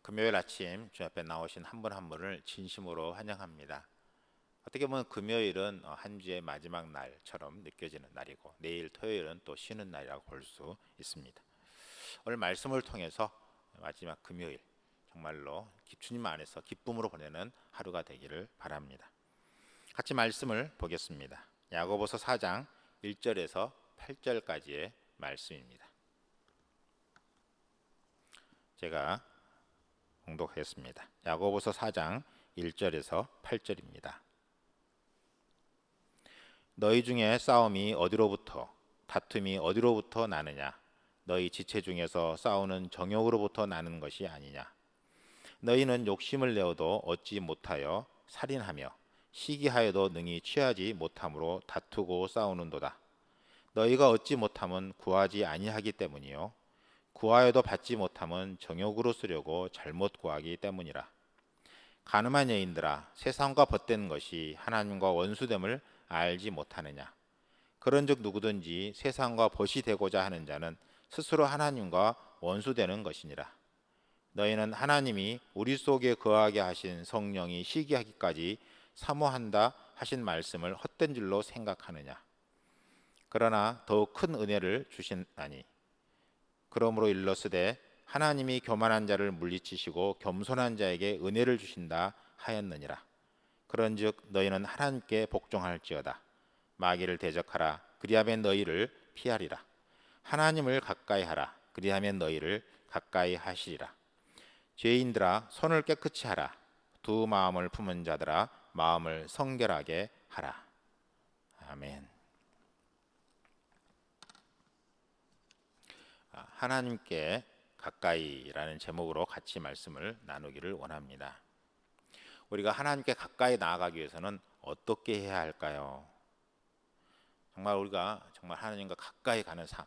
금요일 아침 주 앞에 나오신 한 분 한 분을 진심으로 환영합니다. 어떻게 보면 금요일은 한 주의 마지막 날처럼 느껴지는 날이고, 내일 토요일은 또 쉬는 날이라고 볼 수 있습니다. 오늘 말씀을 통해서 마지막 금요일 정말로 주님 안에서 기쁨으로 보내는 하루가 되기를 바랍니다. 같이 말씀을 보겠습니다. 야고보서 4장 1절에서 8절까지의 말씀입니다. 제가 봉독하겠습니다. 야고보서 4장 1절에서 8절입니다. 너희 중에 싸움이 어디로부터, 다툼이 어디로부터 나느냐? 너희 지체 중에서 싸우는 정욕으로부터 나는 것이 아니냐? 너희는 욕심을 내어도 얻지 못하여 살인하며 시기하여도 능히 취하지 못함으로 다투고 싸우는도다. 너희가 얻지 못함은 구하지 아니하기 때문이요 구하여도 받지 못함은 정욕으로 쓰려고 잘못 구하기 때문이라. 가늠한 여인들아, 세상과 벗된 것이 하나님과 원수됨을 알지 못하느냐? 그런즉 누구든지 세상과 벗이 되고자 하는 자는 스스로 하나님과 원수되는 것이니라. 너희는 하나님이 우리 속에 거하게 하신 성령이 시기하기까지 사모한다 하신 말씀을 헛된 줄로 생각하느냐? 그러나 더욱 큰 은혜를 주시나니 그러므로 일러스되 하나님이 교만한 자를 물리치시고 겸손한 자에게 은혜를 주신다 하였느니라. 그런즉 너희는 하나님께 복종할지어다. 마귀를 대적하라. 그리하면 너희를 피하리라. 하나님을 가까이 하라. 그리하면 너희를 가까이 하시리라. 죄인들아, 손을 깨끗이 하라. 두 마음을 품은 자들아, 마음을 성결하게 하라. 아멘. 하나님께 가까이라는 제목으로 같이 말씀을 나누기를 원합니다. 우리가 하나님께 가까이 나아가기 위해서는 어떻게 해야 할까요? 정말 우리가 정말 하나님과 가까이 가는 삶,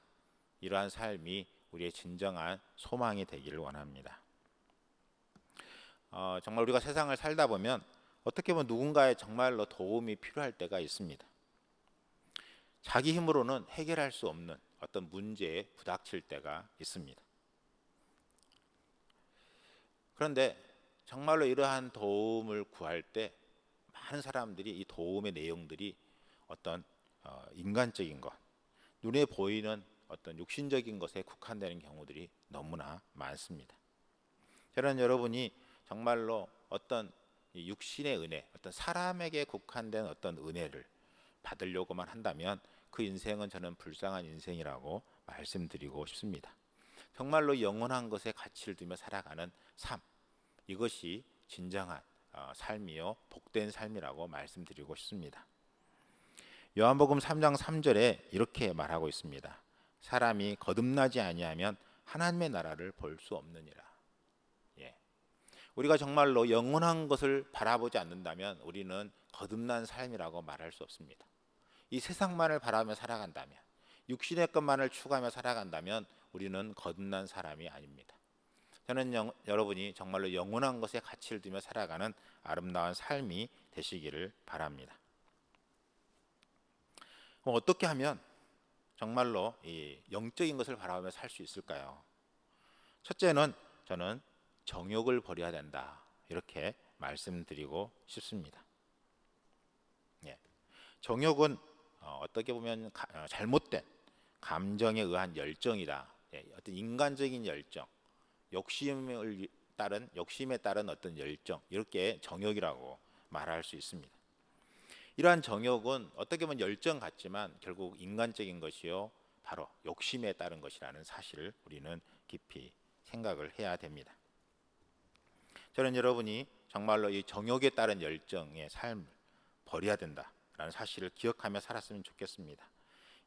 이러한 삶이 우리의 진정한 소망이 되기를 원합니다. 정말 우리가 세상을 살다 보면 어떻게 보면 누군가의 정말로 도움이 필요할 때가 있습니다. 자기 힘으로는 해결할 수 없는 어떤 문제에 부닥칠 때가 있습니다. 그런데 정말로 이러한 도움을 구할 때 많은 사람들이 이 도움의 내용들이 어떤 인간적인 것, 눈에 보이는 어떤 육신적인 것에 국한되는 경우들이 너무나 많습니다. 저는 여러분이 정말로 어떤 육신의 은혜, 어떤 사람에게 국한된 어떤 은혜를 받으려고만 한다면 그 인생은 저는 불쌍한 인생이라고 말씀드리고 싶습니다. 정말로 영원한 것에 가치를 두며 살아가는 삶, 이것이 진정한 삶이요 복된 삶이라고 말씀드리고 싶습니다. 요한복음 3장 3절에 이렇게 말하고 있습니다. 사람이 거듭나지 아니하면 하나님의 나라를 볼 수 없느니라. 우리가 정말로 영원한 것을 바라보지 않는다면 우리는 거듭난 삶이라고 말할 수 없습니다. 이 세상만을 바라며 살아간다면, 육신의 것만을 추구하며 살아간다면 우리는 거듭난 사람이 아닙니다. 저는 여러분이 정말로 영원한 것에 가치를 두며 살아가는 아름다운 삶이 되시기를 바랍니다. 그럼 어떻게 하면 정말로 이 영적인 것을 바라보며 살 수 있을까요? 첫째는 저는 정욕을 버려야 된다, 이렇게 말씀드리고 싶습니다. 정욕은 어떻게 보면 잘못된 감정에 의한 열정이다. 어떤 인간적인 열정, 욕심에 따른 어떤 열정, 이렇게 정욕이라고 말할 수 있습니다. 이러한 정욕은 어떻게 보면 열정 같지만 결국 인간적인 것이요 바로 욕심에 따른 것이라는 사실을 우리는 깊이 생각을 해야 됩니다. 저는 여러분이 정말로 이 정욕에 따른 열정의 삶을 버려야 된다라는 사실을 기억하며 살았으면 좋겠습니다.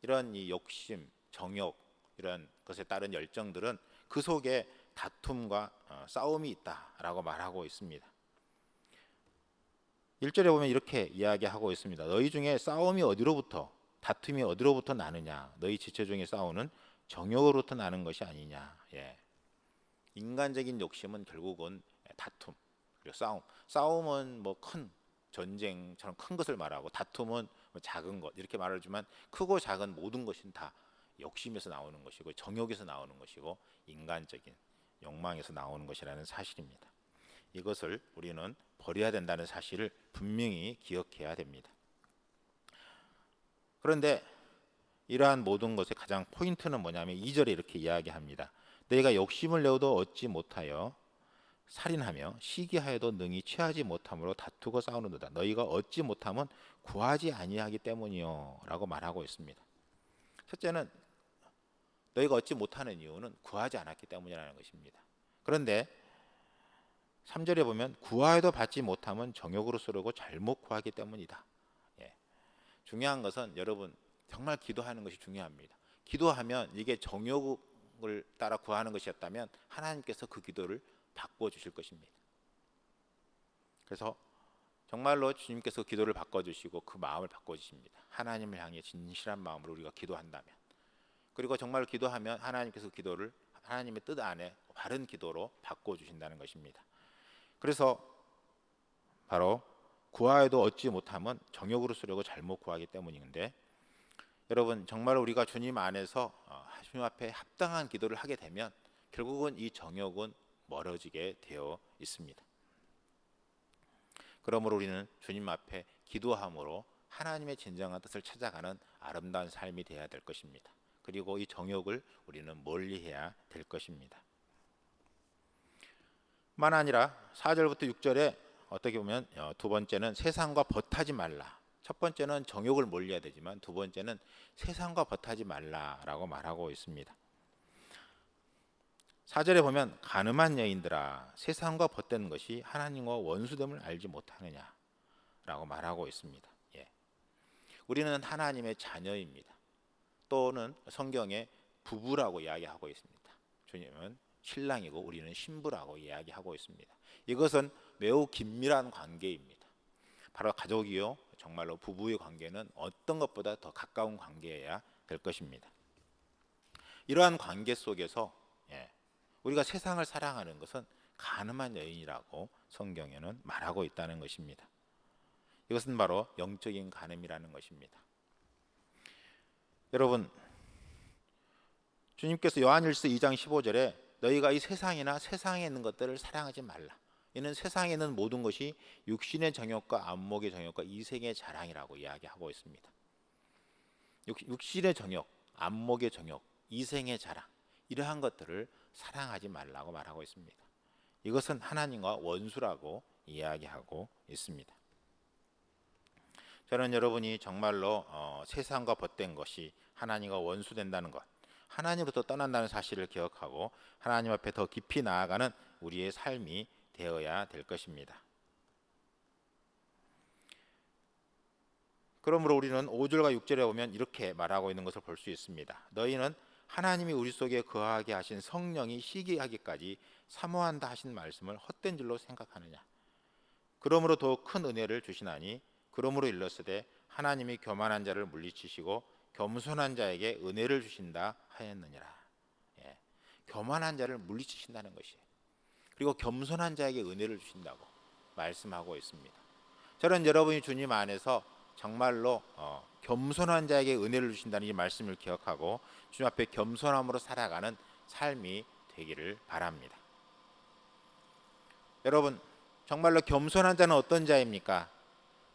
이런 이 욕심, 정욕, 이런 것에 따른 열정들은 그 속에 다툼과 싸움이 있다라고 말하고 있습니다. 1절에 보면 이렇게 이야기하고 있습니다. 너희 중에 싸움이 어디로부터, 다툼이 어디로부터 나느냐? 너희 지체 중에 싸우는 정욕으로부터 나는 것이 아니냐? 인간적인 욕심은 결국은 다툼, 그리고 싸움은 뭐 큰 전쟁처럼 큰 것을 말하고, 다툼은 뭐 작은 것, 이렇게 말하지만 크고 작은 모든 것은 다 욕심에서 나오는 것이고 정욕에서 나오는 것이고 인간적인 욕망에서 나오는 것이라는 사실입니다. 이것을 우리는 버려야 된다는 사실을 분명히 기억해야 됩니다. 그런데 이러한 모든 것의 가장 포인트는 뭐냐면 2절에 이렇게 이야기합니다. 너희가 욕심을 내어도 얻지 못하여 살인하며 시기하여도 능히 취하지 못함으로 다투고 싸우는도다. 너희가 얻지 못하면 구하지 아니하기 때문이요 라고 말하고 있습니다. 첫째는 너희가 얻지 못하는 이유는 구하지 않았기 때문이라는 것입니다. 그런데 3절에 보면 구하여도 받지 못하면 정욕으로 쓰려고 잘못 구하기 때문이다. 예. 중요한 것은 여러분 정말 기도하는 것이 중요합니다. 기도하면 이게 정욕을 따라 구하는 것이었다면 하나님께서 그 기도를 바꿔주실 것입니다. 그래서 정말로 주님께서 기도를 바꿔주시고 그 마음을 바꿔주십니다. 하나님을 향해 진실한 마음으로 우리가 기도한다면, 그리고 정말 기도하면 하나님께서 기도를 하나님의 뜻 안에 바른 기도로 바꿔주신다는 것입니다. 그래서 바로 구하여도 얻지 못하면 정욕으로 쓰려고 잘못 구하기 때문인데, 여러분 정말 우리가 주님 안에서 주님 앞에 합당한 기도를 하게 되면 결국은 이 정욕은 멀어지게 되어 있습니다. 그러므로 우리는 주님 앞에 기도함으로 하나님의 진정한 뜻을 찾아가는 아름다운 삶이 되어야 될 것입니다. 그리고 이 정욕을 우리는 멀리해야 될 것입니다. 만 아니라 4절부터 6절에 어떻게 보면 두 번째는 세상과 벗하지 말라. 첫 번째는 정욕을 멀리해야 되지만 두 번째는 세상과 벗하지 말라라고 말하고 있습니다. 4절에 보면 가늠한 여인들아 세상과 벗된 것이 하나님과 원수됨을 알지 못하느냐라고 말하고 있습니다. 예. 우리는 하나님의 자녀입니다. 또는 성경에 부부라고 이야기하고 있습니다. 주님은 신랑이고 우리는 신부라고 이야기하고 있습니다. 이것은 매우 긴밀한 관계입니다. 바로 가족이요, 정말로 부부의 관계는 어떤 것보다 더 가까운 관계여야 될 것입니다. 이러한 관계 속에서 우리가 세상을 사랑하는 것은 가늠한 여인이라고 성경에는 말하고 있다는 것입니다. 이것은 바로 영적인 간음이라는 것입니다. 여러분, 주님께서 요한일서 2장 15절에 너희가 이 세상이나 세상에 있는 것들을 사랑하지 말라. 이는 세상에 있는 모든 것이 육신의 정욕과 안목의 정욕과 이생의 자랑이라고 이야기하고 있습니다. 육신의 정욕, 안목의 정욕, 이생의 자랑, 이러한 것들을 사랑하지 말라고 말하고 있습니다. 이것은 하나님과 원수라고 이야기하고 있습니다. 저는 여러분이 정말로 세상과 벗된 것이 하나님과 원수된다는 것, 하나님으로부터 떠난다는 사실을 기억하고 하나님 앞에 더 깊이 나아가는 우리의 삶이 되어야 될 것입니다. 그러므로 우리는 5절과 6절에 보면 이렇게 말하고 있는 것을 볼 수 있습니다. 너희는 하나님이 우리 속에 거하게 하신 성령이 시기하기까지 사모한다 하신 말씀을 헛된 줄로 생각하느냐. 그러므로 더욱 큰 은혜를 주시나니 그러므로 일렀으되 하나님이 교만한 자를 물리치시고 겸손한 자에게 은혜를 주신다 하였느니라. 예. 교만한 자를 물리치신다는 것이에요. 그리고 겸손한 자에게 은혜를 주신다고 말씀하고 있습니다. 저는 여러분이 주님 안에서 정말로 겸손한 자에게 은혜를 주신다는 이 말씀을 기억하고 주님 앞에 겸손함으로 살아가는 삶이 되기를 바랍니다. 여러분, 정말로 겸손한 자는 어떤 자입니까?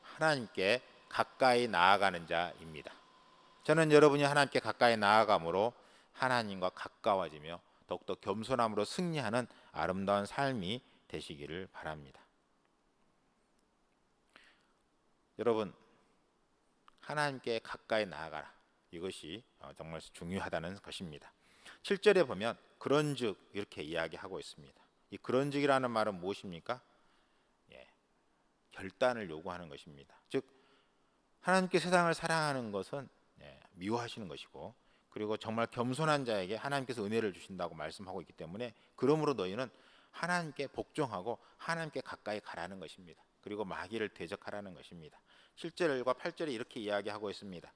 하나님께 가까이 나아가는 자입니다. 저는 여러분이 하나님께 가까이 나아감으로 하나님과 가까워지며 더욱더 겸손함으로 승리하는 아름다운 삶이 되시기를 바랍니다. 여러분, 하나님께 가까이 나아가라. 이것이 정말 중요하다는 것입니다. 7절에 보면 그런즉 이렇게 이야기하고 있습니다. 이 그런즉이라는 말은 무엇입니까? 결단을 요구하는 것입니다. 즉 하나님께 세상을 사랑하는 것은 미워하시는 것이고, 그리고 정말 겸손한 자에게 하나님께서 은혜를 주신다고 말씀하고 있기 때문에 그러므로 너희는 하나님께 복종하고 하나님께 가까이 가라는 것입니다. 그리고 마귀를 대적하라는 것입니다. 7절과 8절에 이렇게 이야기하고 있습니다.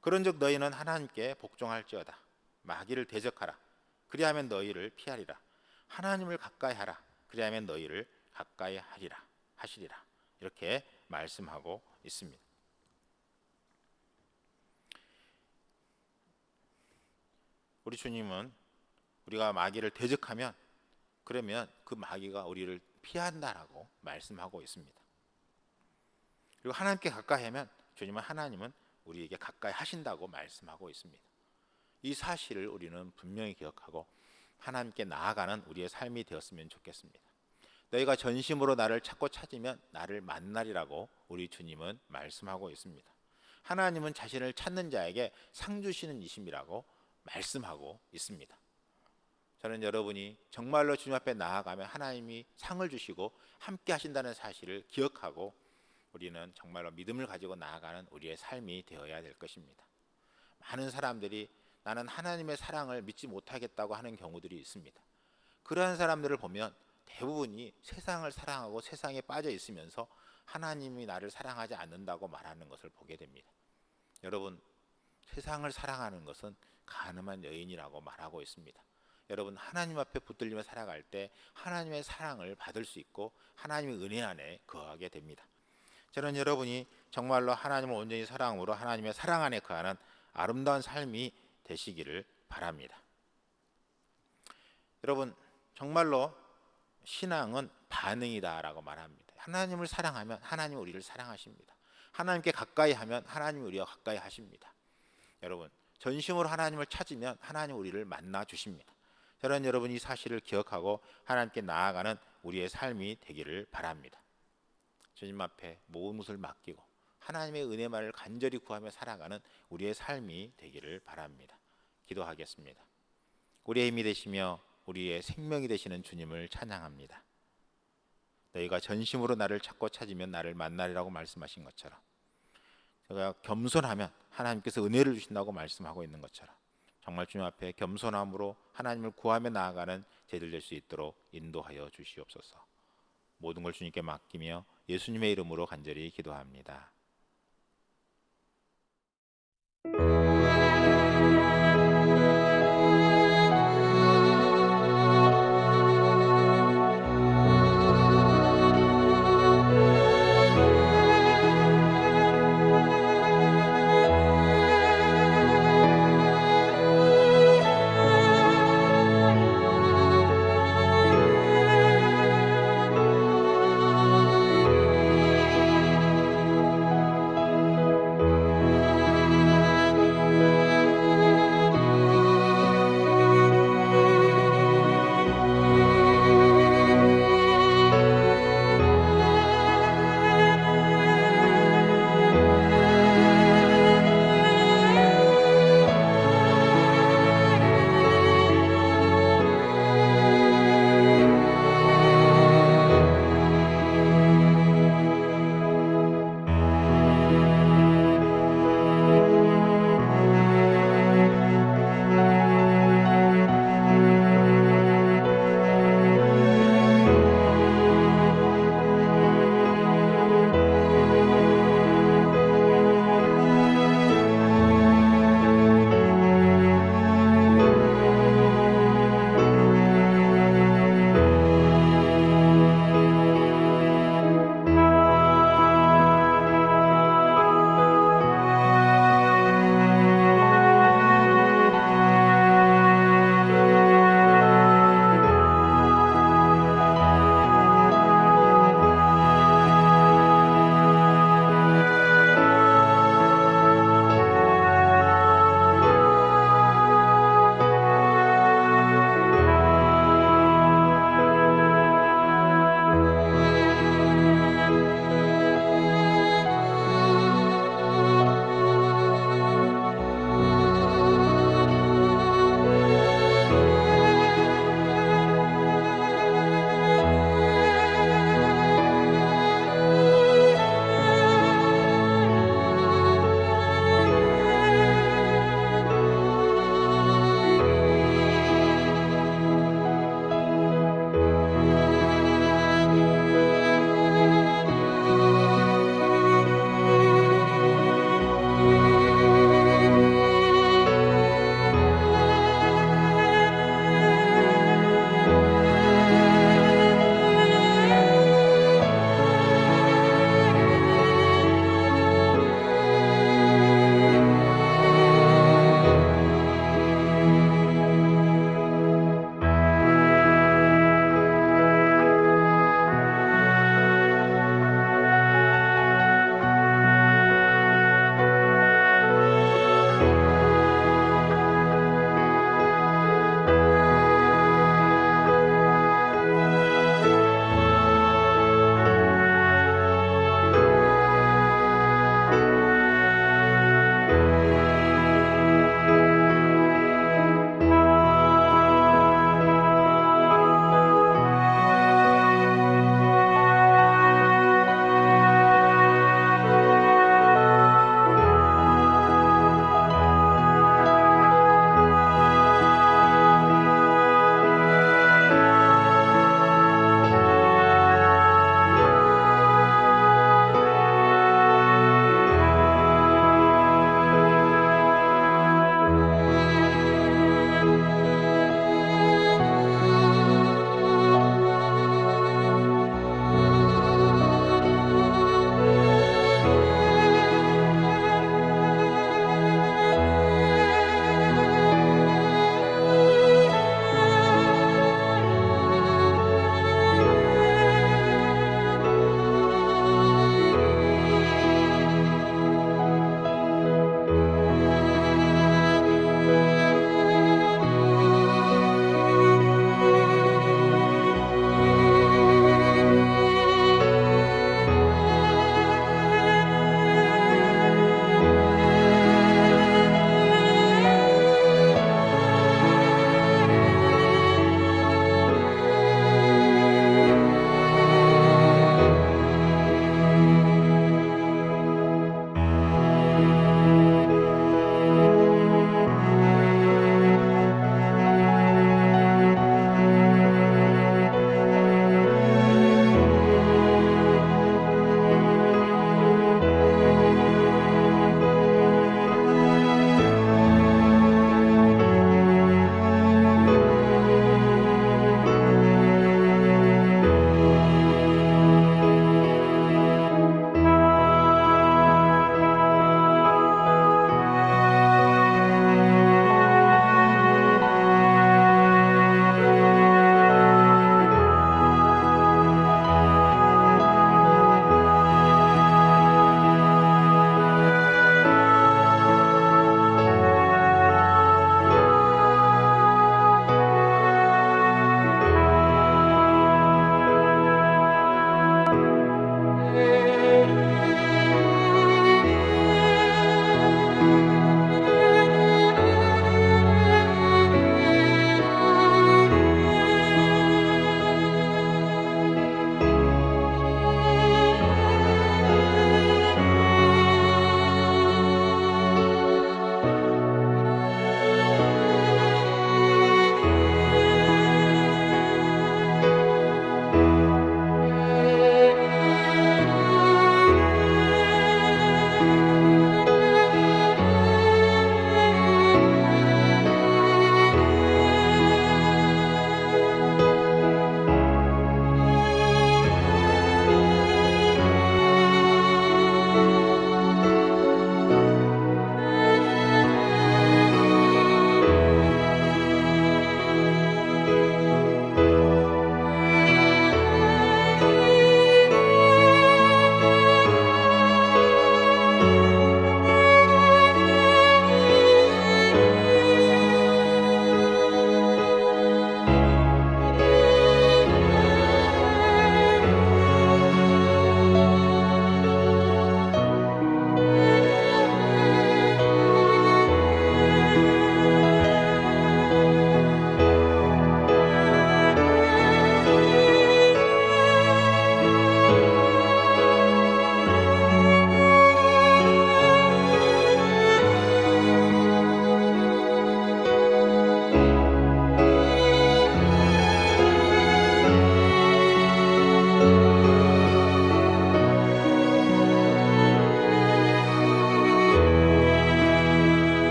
그런즉 너희는 하나님께 복종할지어다. 마귀를 대적하라. 그리하면 너희를 피하리라. 하나님을 가까이 하라. 그리하면 너희를 가까이 하시리라. 이렇게 말씀하고 있습니다. 우리 주님은 우리가 마귀를 대적하면 그러면 그 마귀가 우리를 피한다라고 말씀하고 있습니다. 그리고 하나님께 가까이 하면 주님은 하나님은 우리에게 가까이 하신다고 말씀하고 있습니다. 이 사실을 우리는 분명히 기억하고 하나님께 나아가는 우리의 삶이 되었으면 좋겠습니다. 너희가 전심으로 나를 찾고 찾으면 나를 만나리라고 우리 주님은 말씀하고 있습니다. 하나님은 자신을 찾는 자에게 상 주시는 이심이라고 말씀하고 있습니다. 저는 여러분이 정말로 주님 앞에 나아가면 하나님이 상을 주시고 함께 하신다는 사실을 기억하고 우리는 정말로 믿음을 가지고 나아가는 우리의 삶이 되어야 될 것입니다. 많은 사람들이 나는 하나님의 사랑을 믿지 못하겠다고 하는 경우들이 있습니다. 그러한 사람들을 보면 대부분이 세상을 사랑하고 세상에 빠져 있으면서 하나님이 나를 사랑하지 않는다고 말하는 것을 보게 됩니다. 여러분, 세상을 사랑하는 것은 가늠한 여인이라고 말하고 있습니다. 여러분, 하나님 앞에 붙들리며 살아갈 때 하나님의 사랑을 받을 수 있고 하나님의 은혜 안에 거하게 됩니다. 저는 여러분이 정말로 하나님을 온전히 사랑으로 하나님의 사랑 안에 거하는 아름다운 삶이 되시기를 바랍니다. 여러분, 정말로 신앙은 반응이다라고 말합니다. 하나님을 사랑하면 하나님은 우리를 사랑하십니다. 하나님께 가까이 하면 하나님이 우리와 가까이 하십니다. 여러분, 전심으로 하나님을 찾으면 하나님 우리를 만나 주십니다. 저는 여러분이 이 사실을 기억하고 하나님께 나아가는 우리의 삶이 되기를 바랍니다. 주님 앞에 모든 것을 맡기고 하나님의 은혜만을 간절히 구하며 살아가는 우리의 삶이 되기를 바랍니다. 기도하겠습니다. 우리의 힘이 되시며 우리의 생명이 되시는 주님을 찬양합니다. 너희가 전심으로 나를 찾고 찾으면 나를 만나리라고 말씀하신 것처럼 제가 겸손하면 하나님께서 은혜를 주신다고 말씀하고 있는 것처럼 정말 주님 앞에 겸손함으로 하나님을 구하며 나아가는 저희들 될 수 있도록 인도하여 주시옵소서. 모든 걸 주님께 맡기며 예수님의 이름으로 간절히 기도합니다.